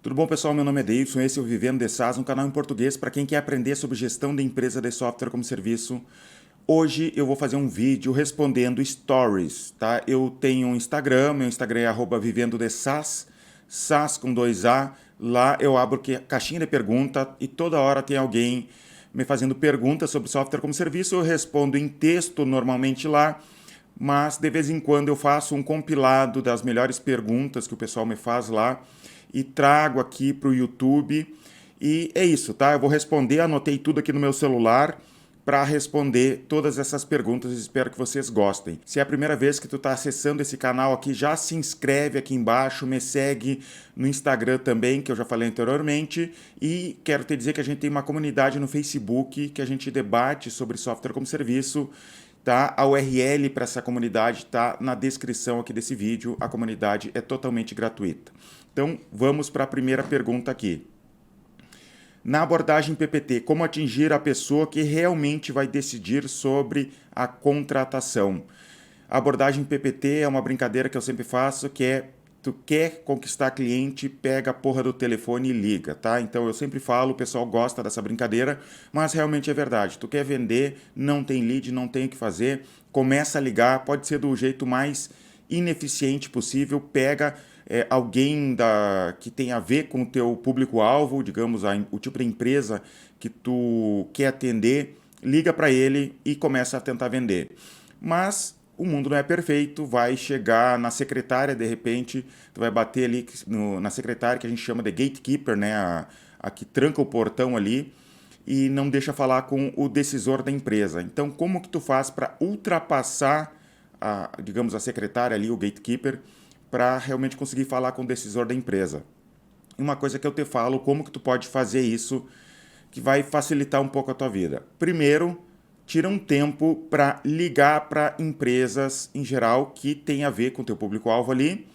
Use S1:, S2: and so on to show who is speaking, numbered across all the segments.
S1: Tudo bom, pessoal? Meu nome é Davidson, esse é o Vivendo de SaaS, um canal em português para quem quer aprender sobre gestão de empresa de software como serviço. Hoje eu vou fazer um vídeo respondendo stories, tá? Eu tenho um Instagram, meu Instagram é @vivendo de SaaS, SaaS com 2A. Lá eu abro caixinha de pergunta e toda hora tem alguém me fazendo perguntas sobre software como serviço. Eu respondo em texto normalmente lá, mas de vez em quando eu faço um compilado das melhores perguntas que o pessoal me faz lá e trago aqui para o YouTube. E é isso, tá? Eu vou responder, anotei tudo aqui no meu celular para responder todas essas perguntas. Espero que vocês gostem. Se é a primeira vez que tu está acessando esse canal aqui, já se inscreve aqui embaixo, me segue no Instagram também, que eu já falei anteriormente, e quero te dizer que a gente tem uma comunidade no Facebook que a gente debate sobre software como serviço. Tá? A URL para essa comunidade está na descrição aqui desse vídeo. A comunidade é totalmente gratuita. Então, vamos para a primeira pergunta aqui. Na abordagem PPT, como atingir a pessoa que realmente vai decidir sobre a contratação? A abordagem PPT é uma brincadeira que eu sempre faço, que é tu quer conquistar cliente, pega a porra do telefone e liga, tá? Então eu sempre falo, o pessoal gosta dessa brincadeira, mas realmente é verdade. Tu quer vender, não tem lead, não tem o que fazer, começa a ligar, pode ser do jeito mais ineficiente possível, pega alguém que tem a ver com o teu público-alvo, digamos, o tipo de empresa que tu quer atender, liga para ele e começa a tentar vender. Mas o mundo não é perfeito, vai chegar na secretária, de repente, tu vai bater ali na secretária, que a gente chama de gatekeeper, né? A que tranca o portão ali e não deixa falar com o decisor da empresa. Então, como que tu faz para ultrapassar, digamos, a secretária ali, o gatekeeper, para realmente conseguir falar com o decisor da empresa? E uma coisa que eu te falo, como que tu pode fazer isso, que vai facilitar um pouco a tua vida. Primeiro, tira um tempo para ligar para empresas em geral que tem a ver com o teu público-alvo ali.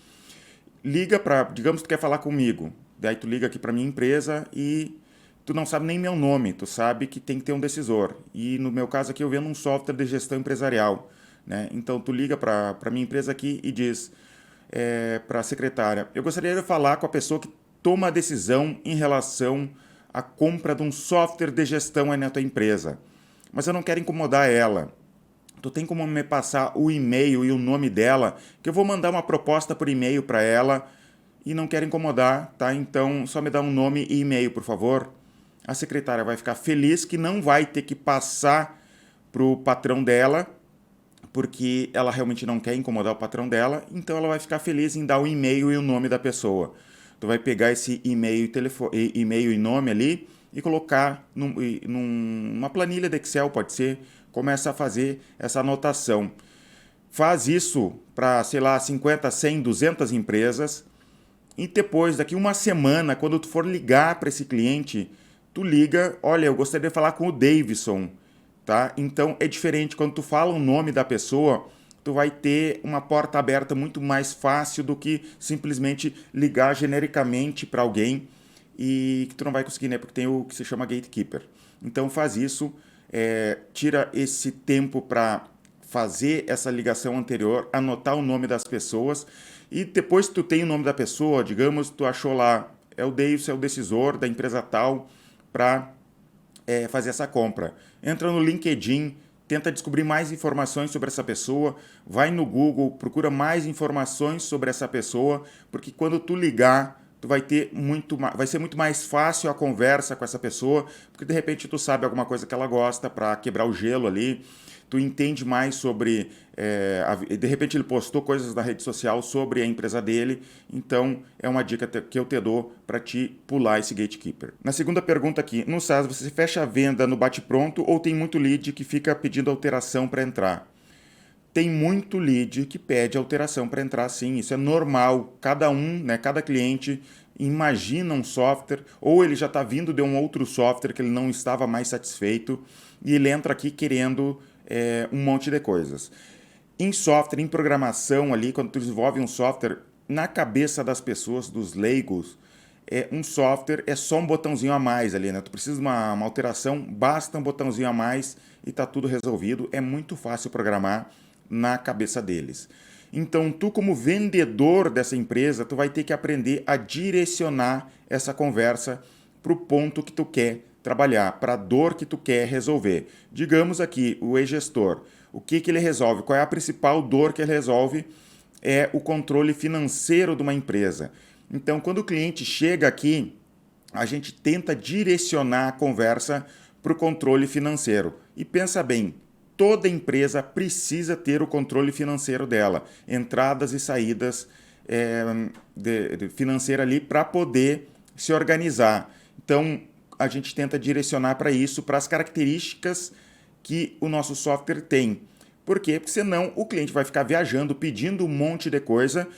S1: Liga para, digamos que tu quer falar comigo, daí tu liga aqui para minha empresa e tu não sabe nem meu nome, tu sabe que tem que ter um decisor. E no meu caso aqui eu vendo um software de gestão empresarial, né? Então tu liga para minha empresa aqui e diz para a secretária: eu gostaria de falar com a pessoa que toma a decisão em relação à compra de um software de gestão aí na tua empresa, mas eu não quero incomodar ela. Tu tem como me passar o e-mail e o nome dela, que eu vou mandar uma proposta por e-mail para ela e não quero incomodar, tá? Então só me dá um nome e e-mail, por favor. A secretária vai ficar feliz que não vai ter que passar para o patrão dela, porque ela realmente não quer incomodar o patrão dela, então ela vai ficar feliz em dar o e-mail e o nome da pessoa. Tu vai pegar esse e-mail e nome ali e colocar numa planilha de Excel, pode ser. Começa a fazer essa anotação. Faz isso para, sei lá, 50, 100, 200 empresas. E depois, daqui uma semana, quando tu for ligar para esse cliente, tu liga: olha, eu gostaria de falar com o Davidson, tá? Então é diferente, quando tu fala o nome da pessoa, tu vai ter uma porta aberta muito mais fácil do que simplesmente ligar genericamente para alguém e que tu não vai conseguir, né? Porque tem o que se chama gatekeeper. Então faz isso, tira esse tempo para fazer essa ligação anterior, anotar o nome das pessoas e depois que tu tem o nome da pessoa, digamos, tu achou lá, é o Davidson, é o decisor da empresa tal, para fazer essa compra. Entra no LinkedIn, tenta descobrir mais informações sobre essa pessoa, vai no Google, procura mais informações sobre essa pessoa, porque quando tu ligar, tu vai ser muito mais fácil a conversa com essa pessoa, porque de repente tu sabe alguma coisa que ela gosta para quebrar o gelo ali, tu entende mais sobre, de repente ele postou coisas na rede social sobre a empresa dele, então é uma dica que eu te dou para te pular esse gatekeeper. Na segunda pergunta aqui, no SaaS você fecha a venda no bate-pronto ou tem muito lead que fica pedindo alteração para entrar? Tem muito lead que pede alteração para entrar, sim, isso é normal. Cada um, né, cada cliente imagina um software, ou ele já está vindo de um outro software que ele não estava mais satisfeito, e ele entra aqui querendo um monte de coisas. Em software, em programação ali, quando tu desenvolve um software, na cabeça das pessoas, dos leigos, um software é só um botãozinho a mais ali, né? Tu precisa de uma alteração, basta um botãozinho a mais e está tudo resolvido. É muito fácil programar na cabeça deles. Então, tu como vendedor dessa empresa, tu vai ter que aprender a direcionar essa conversa para o ponto que tu quer trabalhar, para a dor que tu quer resolver. Digamos aqui, o e-gestor, o que ele resolve? Qual é a principal dor que ele resolve? É o controle financeiro de uma empresa. Então, quando o cliente chega aqui, a gente tenta direcionar a conversa para o controle financeiro. E pensa bem, toda empresa precisa ter o controle financeiro dela, entradas e saídas financeira ali para poder se organizar. Então, a gente tenta direcionar para isso, para as características que o nosso software tem. Por quê? Porque senão o cliente vai ficar viajando, pedindo um monte de coisa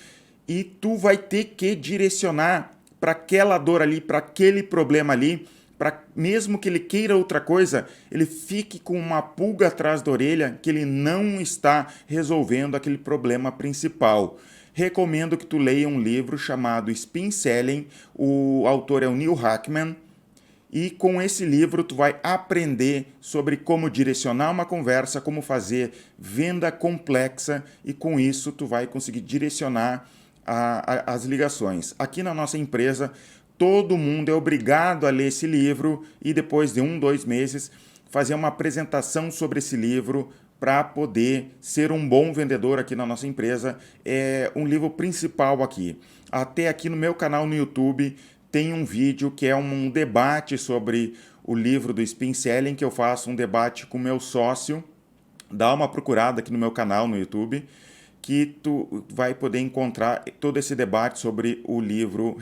S1: e tu vai ter que direcionar para aquela dor ali, para aquele problema ali, para mesmo que ele queira outra coisa, ele fique com uma pulga atrás da orelha que ele não está resolvendo aquele problema principal. Recomendo que tu leia um livro chamado Spin Selling, o autor é o Neil Hackman, e com esse livro tu vai aprender sobre como direcionar uma conversa, como fazer venda complexa e com isso tu vai conseguir direcionar as ligações. Aqui na nossa empresa, todo mundo é obrigado a ler esse livro e depois de 2 meses fazer uma apresentação sobre esse livro para poder ser um bom vendedor aqui na nossa empresa. É um livro principal aqui. Até aqui no meu canal no YouTube tem um vídeo que é um debate sobre o livro do Spin Selling, que eu faço um debate com meu sócio. Dá uma procurada aqui no meu canal no YouTube, que tu vai poder encontrar todo esse debate sobre o livro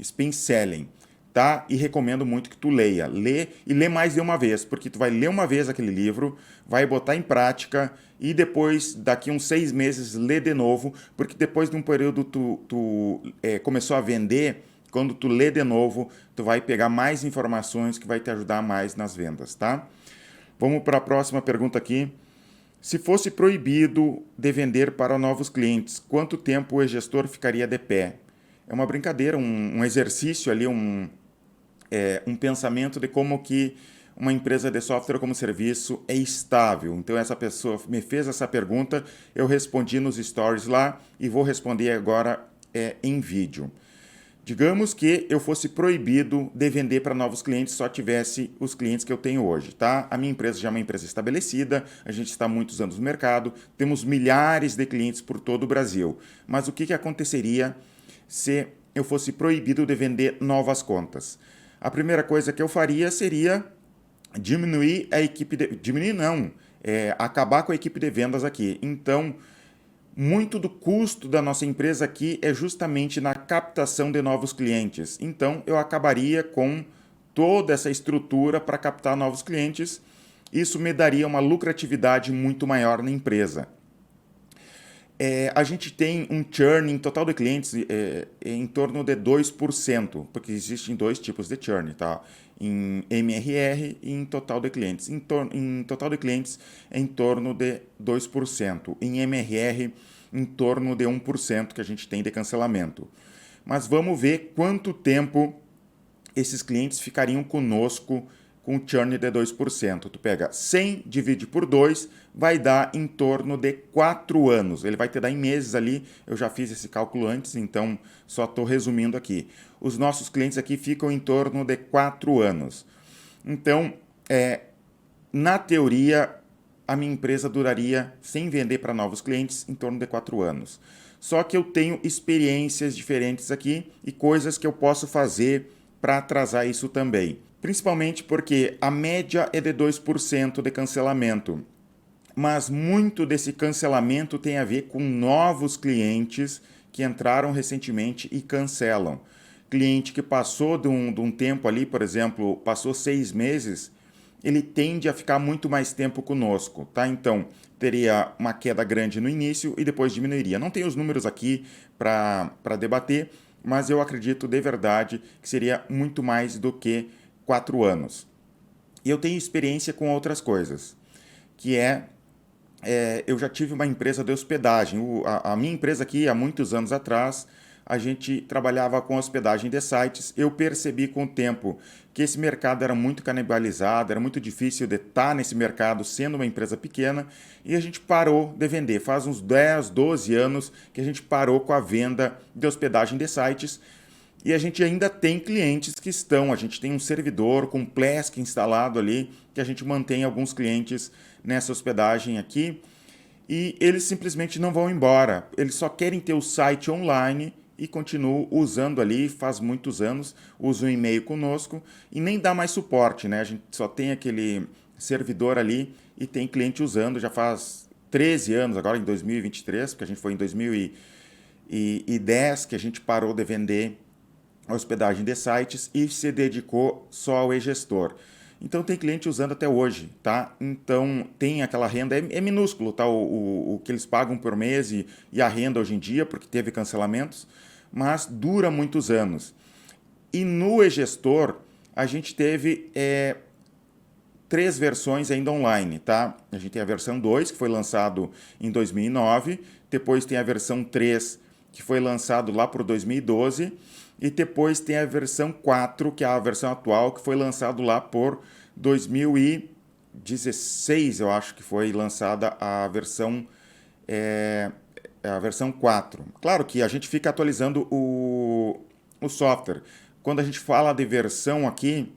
S1: Spin Selling, tá? E recomendo muito que tu leia. Lê e lê mais de uma vez, porque tu vai ler uma vez aquele livro, vai botar em prática e depois, daqui uns 6 meses, lê de novo, porque depois de um período tu começou a vender, quando tu lê de novo, tu vai pegar mais informações que vai te ajudar mais nas vendas, tá? Vamos para a próxima pergunta aqui. Se fosse proibido de vender para novos clientes, quanto tempo o e-gestor ficaria de pé? É uma brincadeira, um exercício ali, um pensamento de como que uma empresa de software como serviço é estável. Então essa pessoa me fez essa pergunta, eu respondi nos stories lá e vou responder agora em vídeo. Digamos que eu fosse proibido de vender para novos clientes, só tivesse os clientes que eu tenho hoje, tá? A minha empresa já é uma empresa estabelecida, a gente está há muitos anos no mercado, temos milhares de clientes por todo o Brasil. Mas o que aconteceria se eu fosse proibido de vender novas contas? A primeira coisa que eu faria seria diminuir a equipe de... Diminuir não, acabar com a equipe de vendas aqui. Então, muito do custo da nossa empresa aqui é justamente na captação de novos clientes. Então, eu acabaria com toda essa estrutura para captar novos clientes. Isso me daria uma lucratividade muito maior na empresa. A gente tem um churn em total de clientes em torno de 2%, porque existem 2 tipos de churn, tá? Em MRR e em total de clientes. Em total de clientes é em torno de 2%. Em MRR, em torno de 1% que a gente tem de cancelamento. Mas vamos ver quanto tempo esses clientes ficariam conosco com churn de 2%. Tu pega 100, divide por 2, vai dar em torno de 4 anos. Ele vai te dar em meses ali, eu já fiz esse cálculo antes, então só estou resumindo aqui. Os nossos clientes aqui ficam em torno de 4 anos. Então, na teoria, a minha empresa duraria, sem vender para novos clientes, em torno de 4 anos. Só que eu tenho experiências diferentes aqui e coisas que eu posso fazer para atrasar isso também. Principalmente porque a média é de 2% de cancelamento. Mas muito desse cancelamento tem a ver com novos clientes que entraram recentemente e cancelam. Cliente que passou de um tempo ali, por exemplo, passou 6 meses, ele tende a ficar muito mais tempo conosco, tá? Então, teria uma queda grande no início e depois diminuiria. Não tenho os números aqui para debater, mas eu acredito de verdade que seria muito mais do que 4 anos. E eu tenho experiência com outras coisas, que eu já tive uma empresa de hospedagem. A minha empresa aqui, há muitos anos atrás, a gente trabalhava com hospedagem de sites. Eu percebi com o tempo que esse mercado era muito canibalizado, era muito difícil de estar nesse mercado sendo uma empresa pequena, e a gente parou de vender. Faz uns 10, 12 anos que a gente parou com a venda de hospedagem de sites, e a gente ainda tem clientes que estão, a gente tem um servidor com Plesk instalado ali, que a gente mantém alguns clientes nessa hospedagem aqui, e eles simplesmente não vão embora. Eles só querem ter o site online e continuam usando ali, faz muitos anos, usam um e-mail conosco e nem dá mais suporte, né? A gente só tem aquele servidor ali e tem cliente usando, já faz 13 anos, agora em 2023, porque a gente foi em 2010 que a gente parou de vender a hospedagem de sites e se dedicou só ao e-gestor. Então tem cliente usando até hoje, tá? Então tem aquela renda, é minúsculo, tá? O que eles pagam por mês e a renda hoje em dia, porque teve cancelamentos, mas dura muitos anos. E no e-gestor a gente teve 3 versões ainda online, tá? A gente tem a versão 2, que foi lançado em 2009, depois tem a versão 3, que foi lançado lá por 2012, e depois tem a versão 4, que é a versão atual, que foi lançado lá por 2016, eu acho que foi lançada a versão 4. Claro que a gente fica atualizando o software. Quando a gente fala de versão aqui,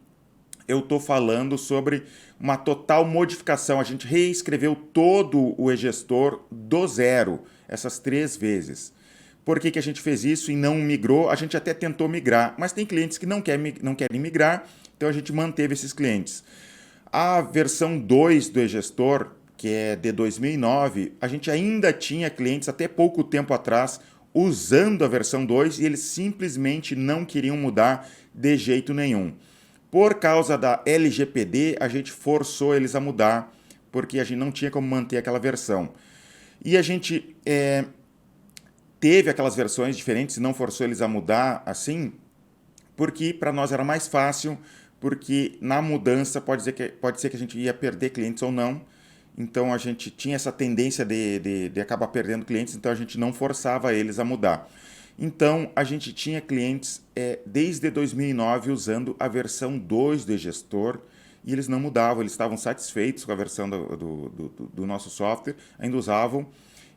S1: eu estou falando sobre uma total modificação. A gente reescreveu todo o e-gestor do zero, essas 3 vezes. Por que a gente fez isso e não migrou? A gente até tentou migrar, mas tem clientes que não querem migrar, então a gente manteve esses clientes. A versão 2 do e-gestor, que é de 2009, a gente ainda tinha clientes até pouco tempo atrás usando a versão 2 e eles simplesmente não queriam mudar de jeito nenhum. Por causa da LGPD, a gente forçou eles a mudar, porque a gente não tinha como manter aquela versão. E a gente teve aquelas versões diferentes e não forçou eles a mudar assim, porque para nós era mais fácil, porque na mudança pode ser que a gente ia perder clientes ou não. Então a gente tinha essa tendência de acabar perdendo clientes, então a gente não forçava eles a mudar. Então a gente tinha clientes desde 2009 usando a versão 2 do e-gestor e eles não mudavam, eles estavam satisfeitos com a versão do nosso software, ainda usavam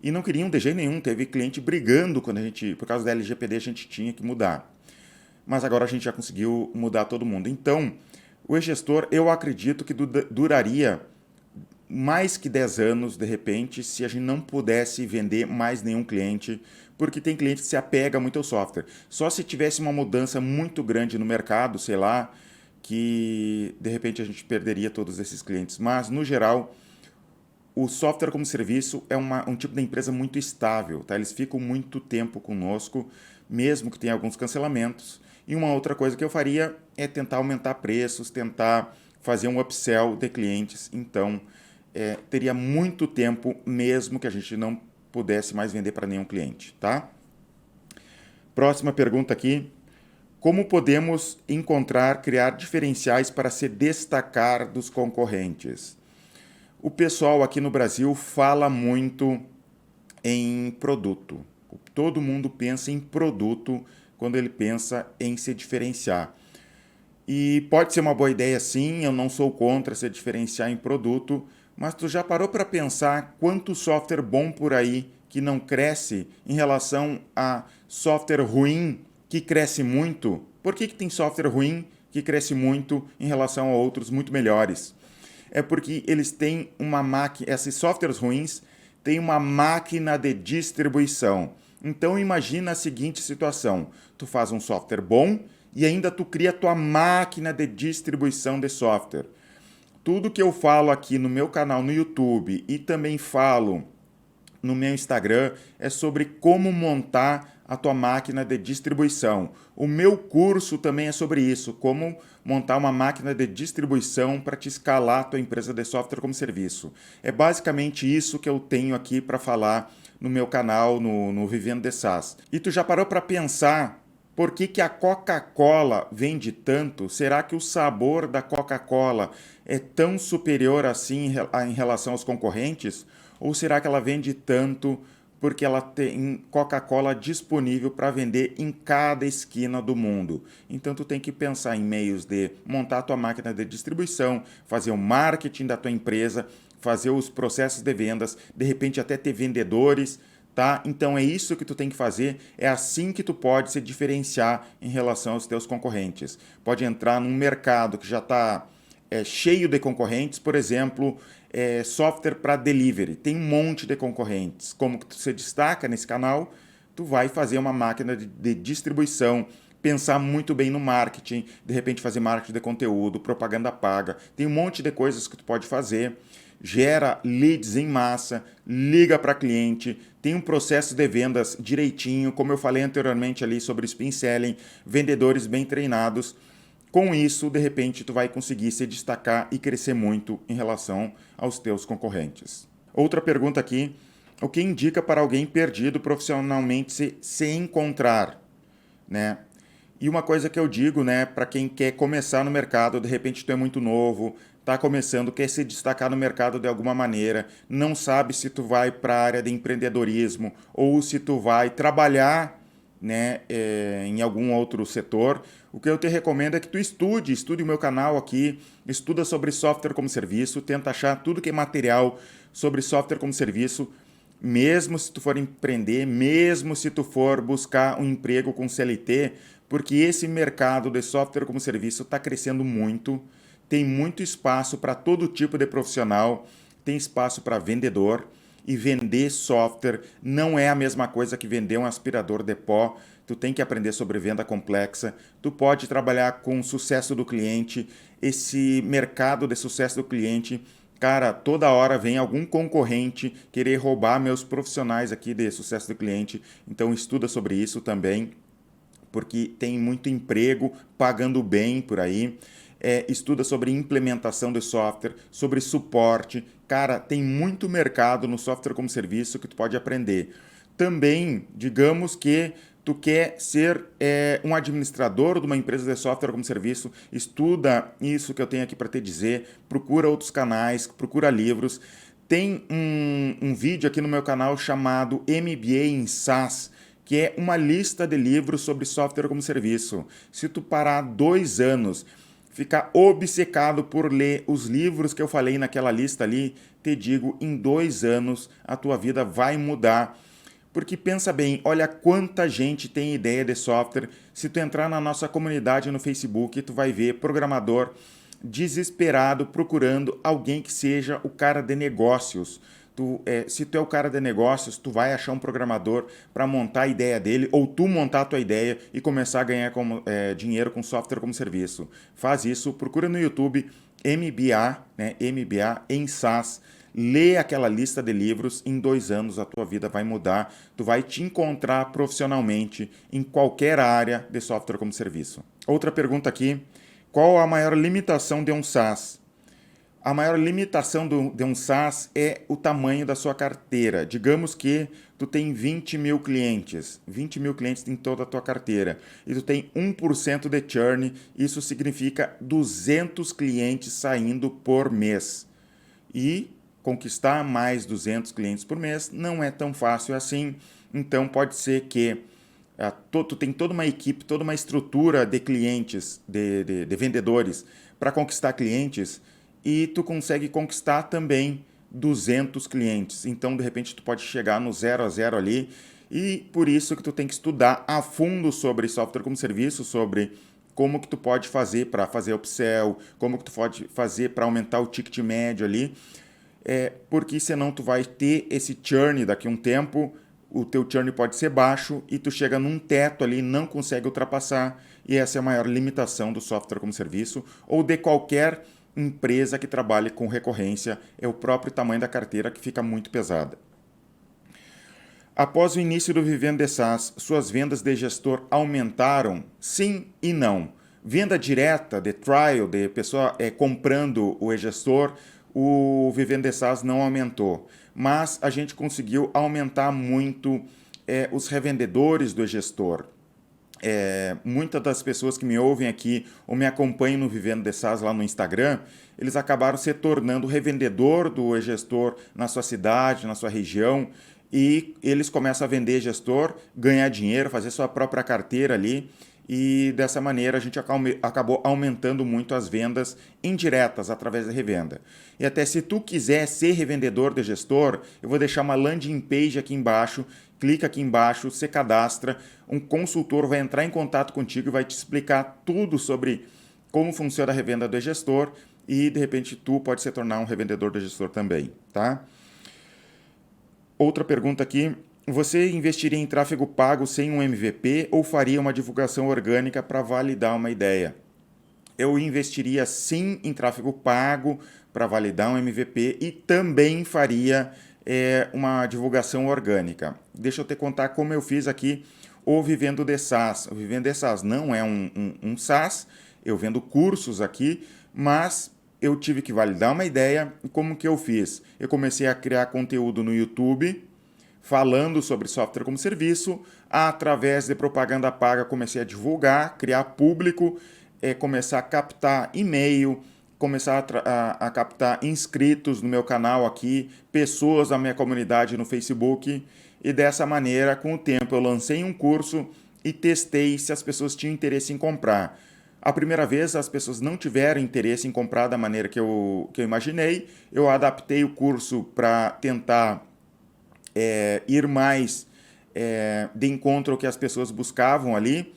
S1: e não queriam de jeito nenhum. Teve cliente brigando quando por causa da LGPD, a gente tinha que mudar. Mas agora a gente já conseguiu mudar todo mundo. Então, o e-gestor, eu acredito que duraria mais que 10 anos, de repente, se a gente não pudesse vender mais nenhum cliente, porque tem cliente que se apega muito ao software. Só se tivesse uma mudança muito grande no mercado, sei lá, que de repente a gente perderia todos esses clientes. Mas, no geral, o software como serviço é um tipo de empresa muito estável, tá? Eles ficam muito tempo conosco, mesmo que tenha alguns cancelamentos. E uma outra coisa que eu faria é tentar aumentar preços, tentar fazer um upsell de clientes. Então, teria muito tempo mesmo que a gente não pudesse mais vender para nenhum cliente, tá? Próxima pergunta aqui. Como podemos criar diferenciais para se destacar dos concorrentes? O pessoal aqui no Brasil fala muito em produto. Todo mundo pensa em produto quando ele pensa em se diferenciar. E pode ser uma boa ideia sim, eu não sou contra se diferenciar em produto, mas tu já parou para pensar quanto software bom por aí que não cresce em relação a software ruim que cresce muito? Por que tem software ruim que cresce muito em relação a outros muito melhores? É porque eles têm uma máquina, esses softwares ruins têm uma máquina de distribuição. Então imagina a seguinte situação: tu faz um software bom e ainda tu cria a tua máquina de distribuição de software. Tudo que eu falo aqui no meu canal no YouTube e também falo no meu Instagram é sobre como montar a tua máquina de distribuição. O meu curso também é sobre isso, como montar uma máquina de distribuição para te escalar a tua empresa de software como serviço. É basicamente isso que eu tenho aqui para falar no meu canal, no Vivendo de SaaS. E tu já parou para pensar por que a Coca-Cola vende tanto? Será que o sabor da Coca-Cola é tão superior assim em relação aos concorrentes? Ou será que ela vende tanto porque ela tem Coca-Cola disponível para vender em cada esquina do mundo. Então tu tem que pensar em meios de montar a tua máquina de distribuição, fazer o marketing da tua empresa, fazer os processos de vendas, de repente até ter vendedores, tá? Então é isso que tu tem que fazer, é assim que tu pode se diferenciar em relação aos teus concorrentes. Pode entrar num mercado que já está cheio de concorrentes, por exemplo, software para delivery. Tem um monte de concorrentes. Como que tu se destaca nesse canal, tu vai fazer uma máquina de distribuição, pensar muito bem no marketing, de repente fazer marketing de conteúdo, propaganda paga. Tem um monte de coisas que tu pode fazer. Gera leads em massa, liga para cliente, tem um processo de vendas direitinho, como eu falei anteriormente ali sobre spin selling, vendedores bem treinados. Com isso, de repente, tu vai conseguir se destacar e crescer muito em relação aos teus concorrentes. Outra pergunta aqui, o que indica para alguém perdido profissionalmente se encontrar, né? E uma coisa que eu digo, né, para quem quer começar no mercado, de repente tu é muito novo, tá começando, quer se destacar no mercado de alguma maneira, não sabe se tu vai para a área de empreendedorismo ou se tu vai trabalhar, né, em algum outro setor, o que eu te recomendo é que tu estude o meu canal aqui, estuda sobre software como serviço, tenta achar tudo que é material sobre software como serviço, mesmo se tu for empreender, mesmo se tu for buscar um emprego com CLT, porque esse mercado de software como serviço está crescendo muito, tem muito espaço para todo tipo de profissional, tem espaço para vendedor, e vender software não é a mesma coisa que vender um aspirador de pó. Tu tem que aprender sobre venda complexa, tu pode trabalhar com o sucesso do cliente, esse mercado de sucesso do cliente. Cara, toda hora vem algum concorrente querer roubar meus profissionais aqui de sucesso do cliente, então estuda sobre isso também, porque tem muito emprego pagando bem por aí. Estuda sobre implementação de software, sobre suporte. Cara, tem muito mercado no software como serviço que tu pode aprender. Também, digamos que tu quer ser um administrador de uma empresa de software como serviço, estuda isso que eu tenho aqui para te dizer, procura outros canais, procura livros. Tem um vídeo aqui no meu canal chamado MBA em SaaS, que é uma lista de livros sobre software como serviço. Se tu parar 2 anos, ficar obcecado por ler os livros que eu falei naquela lista ali, te digo, em 2 anos a tua vida vai mudar. Porque pensa bem, olha quanta gente tem ideia de software. Se tu entrar na nossa comunidade no Facebook, tu vai ver programador desesperado procurando alguém que seja o cara de negócios. Se tu é o cara de negócios, tu vai achar um programador para montar a ideia dele, ou tu montar a tua ideia e começar a ganhar dinheiro com software como serviço. Faz isso, procura no YouTube MBA, né, MBA em SaaS, lê aquela lista de livros, em 2 anos a tua vida vai mudar, tu vai te encontrar profissionalmente em qualquer área de software como serviço. Outra pergunta aqui, qual a maior limitação de um SaaS? A maior limitação de um SaaS é o tamanho da sua carteira. Digamos que tu tem 20 mil clientes em toda a tua carteira, e tu tem 1% de churn, isso significa 200 clientes saindo por mês. E conquistar mais 200 clientes por mês não é tão fácil assim, então pode ser que tu tem toda uma equipe, toda uma estrutura de clientes, de vendedores para conquistar clientes, e tu consegue conquistar também 200 clientes. Então, de repente, tu pode chegar no 0 a 0 ali, e por isso que tu tem que estudar a fundo sobre software como serviço, sobre como que tu pode fazer para fazer upsell, como que tu pode fazer para aumentar o ticket médio ali, porque senão tu vai ter esse churn daqui a um tempo, o teu churn pode ser baixo e tu chega num teto ali, não consegue ultrapassar, e essa é a maior limitação do software como serviço ou de qualquer empresa que trabalhe com recorrência, é o próprio tamanho da carteira que fica muito pesada. Após o início do Vivendo de SaaS, suas vendas de gestor aumentaram? Sim e não. Venda direta, de trial, de pessoa comprando o e-gestor, o Vivendo de SaaS não aumentou. Mas a gente conseguiu aumentar muito os revendedores do e-gestor. Muitas das pessoas que me ouvem aqui ou me acompanham no Vivendo de SaaS lá no Instagram, eles acabaram se tornando revendedor do e-gestor na sua cidade, na sua região. e eles começam a vender gestor, ganhar dinheiro, fazer sua própria carteira ali, e dessa maneira a gente acabou aumentando muito as vendas indiretas através da revenda. E até se tu quiser ser revendedor de gestor, eu vou deixar uma landing page aqui embaixo, clica aqui embaixo, você cadastra, um consultor vai entrar em contato contigo e vai te explicar tudo sobre como funciona a revenda do gestor e de repente tu pode se tornar um revendedor do gestor também, tá? Outra pergunta aqui, você investiria em tráfego pago sem um MVP ou faria uma divulgação orgânica para validar uma ideia? Eu investiria sim em tráfego pago para validar um MVP e também faria uma divulgação orgânica. Deixa eu te contar como eu fiz aqui o Vivendo de SaaS. O Vivendo de SaaS não é um SaaS, eu vendo cursos aqui, mas eu tive que validar uma ideia. E como que eu fiz? Eu comecei a criar conteúdo no YouTube, falando sobre software como serviço, através de propaganda paga comecei a divulgar, criar público, começar a captar e-mail, começar a captar inscritos no meu canal aqui, pessoas da minha comunidade no Facebook, e dessa maneira, com o tempo, eu lancei um curso e testei se as pessoas tinham interesse em comprar. A primeira vez as pessoas não tiveram interesse em comprar da maneira que eu imaginei, eu adaptei o curso para tentar ir mais de encontro ao que as pessoas buscavam ali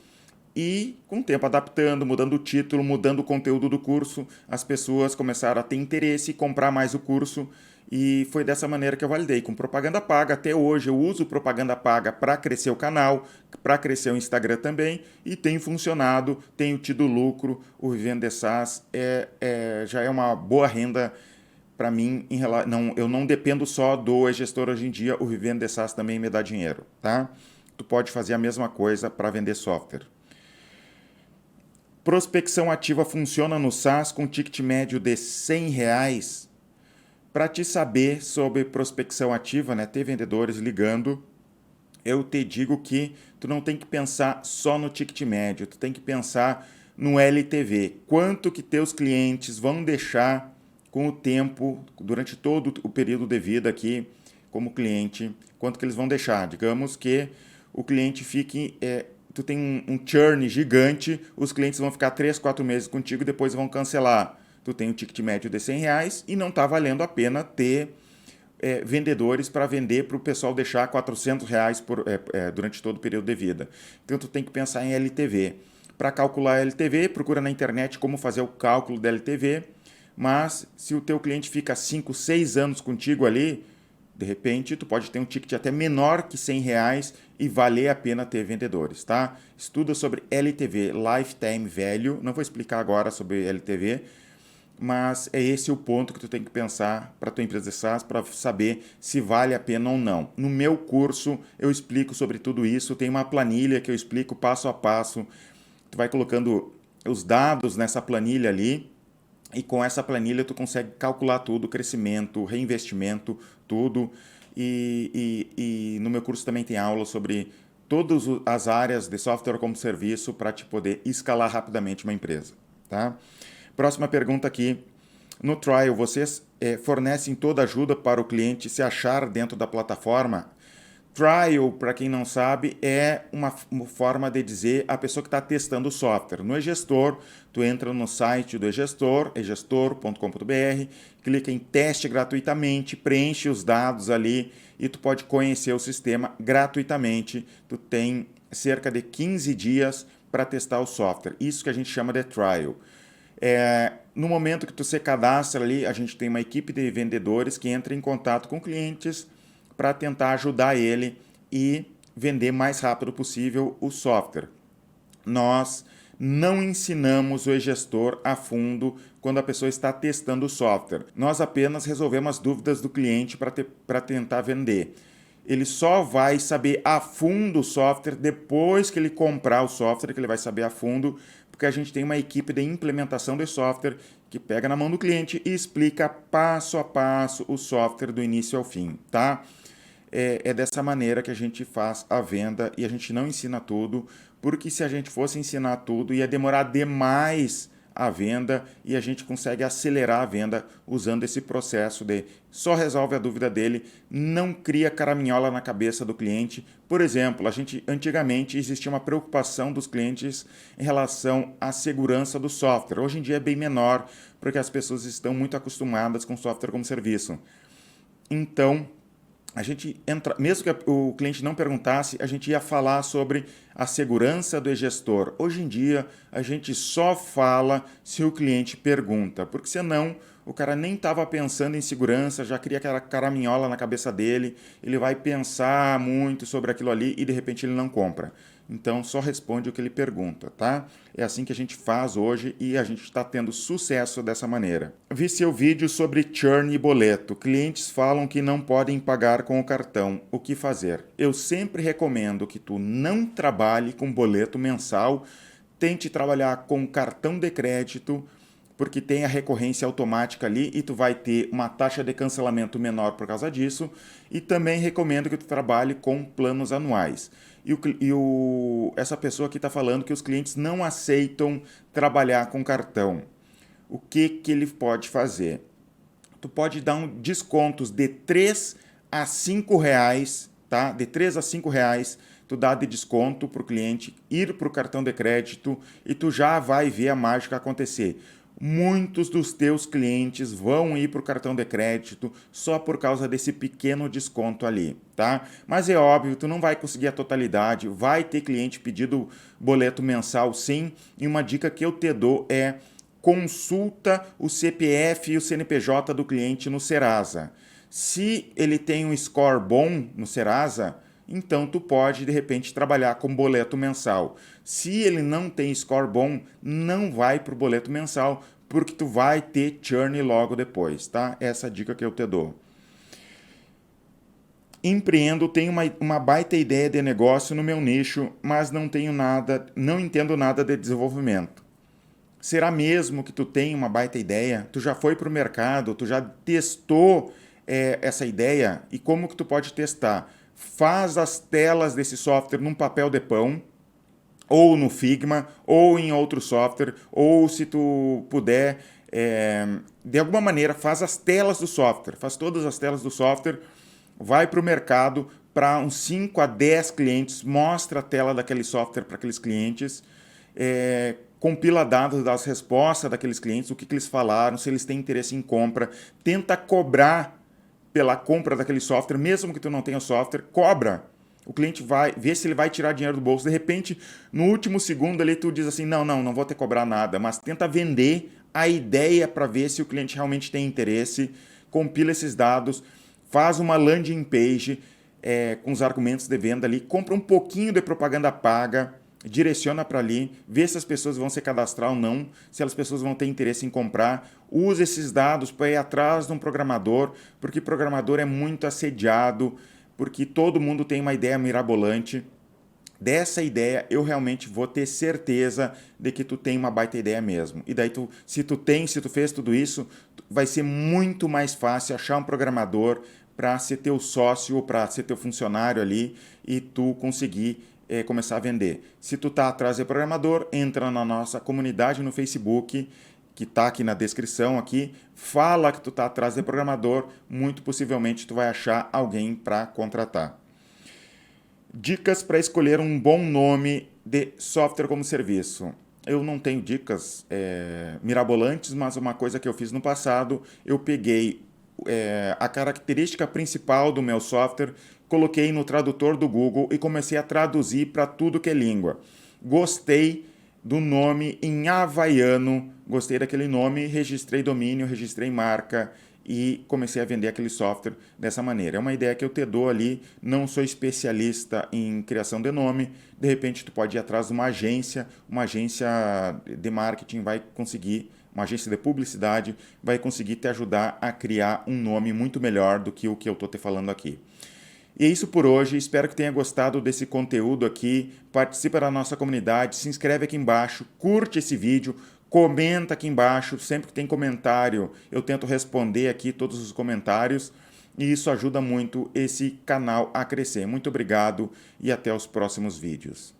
S1: e com o tempo adaptando, mudando o título, mudando o conteúdo do curso, as pessoas começaram a ter interesse e comprar mais o curso e foi dessa maneira que eu validei, com propaganda paga. Até hoje eu uso propaganda paga para crescer o canal, para crescer o Instagram também e tem funcionado, tenho tido lucro. O Vivendo de SaaS já é uma boa renda para mim, eu não dependo só do e-gestor hoje em dia, o Vivendo de SaaS também me dá dinheiro, tá? Tu pode fazer a mesma coisa para vender software. Prospecção ativa funciona no SaaS com ticket médio de R$100. Para te saber sobre prospecção ativa, né, ter vendedores ligando, eu te digo que tu não tem que pensar só no ticket médio, tu tem que pensar no LTV. Quanto que teus clientes vão deixar com o tempo, durante todo o período de vida aqui como cliente, quanto que eles vão deixar. Digamos que o cliente fique, tu tem um churn gigante, os clientes vão ficar 3, 4 meses contigo e depois vão cancelar. Tu tem um ticket médio de R$100 e não está valendo a pena ter vendedores para vender para o pessoal deixar R$400 durante todo o período de vida. Então tu tem que pensar em LTV. Para calcular LTV, procura na internet como fazer o cálculo da LTV, mas se o teu cliente fica 5, 6 anos contigo ali, de repente tu pode ter um ticket até menor que R$100 e valer a pena ter vendedores, tá? Estuda sobre LTV, Lifetime Value, não vou explicar agora sobre LTV, mas é esse o ponto que tu tem que pensar para a tua empresa de SaaS para saber se vale a pena ou não. No meu curso eu explico sobre tudo isso, tem uma planilha que eu explico passo a passo, tu vai colocando os dados nessa planilha ali, e com essa planilha tu consegue calcular tudo, crescimento, reinvestimento, tudo. E no meu curso também tem aula sobre todas as áreas de software como serviço para te poder escalar rapidamente uma empresa, tá? Próxima pergunta aqui. No trial, vocês fornecem toda a ajuda para o cliente se achar dentro da plataforma? Trial, para quem não sabe, é uma forma de dizer a pessoa que está testando o software. No eGestor, tu entra no site do eGestor, egestor.com.br, clica em teste gratuitamente, preenche os dados ali e tu pode conhecer o sistema gratuitamente. Tu tem cerca de 15 dias para testar o software. Isso que a gente chama de trial. No momento que tu se cadastra ali, a gente tem uma equipe de vendedores que entra em contato com clientes para tentar ajudar ele e vender mais rápido possível o software. Nós não ensinamos o e-gestor a fundo quando a pessoa está testando o software. Nós apenas resolvemos as dúvidas do cliente para tentar vender. Ele só vai saber a fundo o software depois que ele comprar o software, que ele vai saber a fundo, porque a gente tem uma equipe de implementação de software que pega na mão do cliente e explica passo a passo o software do início ao fim, tá? É dessa maneira que a gente faz a venda e a gente não ensina tudo, porque se a gente fosse ensinar tudo ia demorar demais a venda e a gente consegue acelerar a venda usando esse processo de só resolve a dúvida dele, não cria caraminhola na cabeça do cliente. Por exemplo, antigamente existia uma preocupação dos clientes em relação à segurança do software. Hoje em dia é bem menor, porque as pessoas estão muito acostumadas com software como serviço. Então, a gente entra, mesmo que o cliente não perguntasse, a gente ia falar sobre a segurança do e-gestor. Hoje em dia, a gente só fala se o cliente pergunta, porque senão o cara nem estava pensando em segurança, já cria aquela caraminhola na cabeça dele, ele vai pensar muito sobre aquilo ali e de repente ele não compra. Então, só responde o que ele pergunta, tá? É assim que a gente faz hoje e a gente está tendo sucesso dessa maneira. Vi seu vídeo sobre churn e boleto. Clientes falam que não podem pagar com o cartão. O que fazer? Eu sempre recomendo que tu não trabalhe com boleto mensal, tente trabalhar com cartão de crédito, porque tem a recorrência automática ali e tu vai ter uma taxa de cancelamento menor por causa disso. E também recomendo que tu trabalhe com planos anuais. Essa pessoa aqui está falando que os clientes não aceitam trabalhar com cartão. O que ele pode fazer? Tu pode dar descontos de 3 a 5 reais, tá? De 3 a 5 reais, tu dá de desconto para o cliente ir para o cartão de crédito e tu já vai ver a mágica acontecer. Muitos dos teus clientes vão ir para o cartão de crédito só por causa desse pequeno desconto ali, tá? Mas é óbvio, tu não vai conseguir a totalidade, vai ter cliente pedindo boleto mensal sim, e uma dica que eu te dou é consulta o CPF e o CNPJ do cliente no Serasa. Se ele tem um score bom no Serasa, então tu pode, de repente, trabalhar com boleto mensal. Se ele não tem score bom, não vai para o boleto mensal, porque tu vai ter churn logo depois, tá? Essa é a dica que eu te dou. Empreendo, tenho uma baita ideia de negócio no meu nicho, mas não entendo nada de desenvolvimento. Será mesmo que tu tem uma baita ideia? Tu já foi para o mercado, tu já testou essa ideia? E como que tu pode testar? Faz as telas desse software num papel de pão, ou no Figma, ou em outro software, ou se tu puder, de alguma maneira, faz as telas do software, faz todas as telas do software, vai para o mercado para uns 5 a 10 clientes, mostra a tela daquele software para aqueles clientes, compila dados das respostas daqueles clientes, o que eles falaram, se eles têm interesse em compra, tenta cobrar pela compra daquele software, mesmo que tu não tenha o software, cobra. O cliente vai ver se ele vai tirar dinheiro do bolso. De repente, no último segundo ali, tu diz assim, não vou ter que cobrar nada, mas tenta vender a ideia para ver se o cliente realmente tem interesse, compila esses dados, faz uma landing page com os argumentos de venda ali, compra um pouquinho de propaganda paga, direciona para ali, vê se as pessoas vão se cadastrar ou não, se as pessoas vão ter interesse em comprar, usa esses dados para ir atrás de um programador, porque programador é muito assediado, porque todo mundo tem uma ideia mirabolante. Dessa ideia, eu realmente vou ter certeza de que tu tem uma baita ideia mesmo. E daí, se tu fez tudo isso, vai ser muito mais fácil achar um programador para ser teu sócio ou para ser teu funcionário ali e tu conseguir começar a vender. Se tu tá atrás de programador, entra na nossa comunidade no Facebook, que está aqui na descrição aqui, fala que tu tá atrás de programador, muito possivelmente tu vai achar alguém para contratar. Dicas para escolher um bom nome de software como serviço. Eu não tenho dicas mirabolantes, mas uma coisa que eu fiz no passado, eu peguei a característica principal do meu software, coloquei no tradutor do Google e comecei a traduzir para tudo que é língua. Gostei do nome em havaiano, gostei daquele nome, registrei domínio, registrei marca e comecei a vender aquele software dessa maneira. É uma ideia que eu te dou ali, não sou especialista em criação de nome, de repente tu pode ir atrás de uma agência de marketing vai conseguir, uma agência de publicidade vai conseguir te ajudar a criar um nome muito melhor do que o que eu estou te falando aqui. E é isso por hoje, espero que tenha gostado desse conteúdo aqui, participa da nossa comunidade, se inscreve aqui embaixo, curte esse vídeo, comenta aqui embaixo, sempre que tem comentário eu tento responder aqui todos os comentários e isso ajuda muito esse canal a crescer. Muito obrigado e até os próximos vídeos.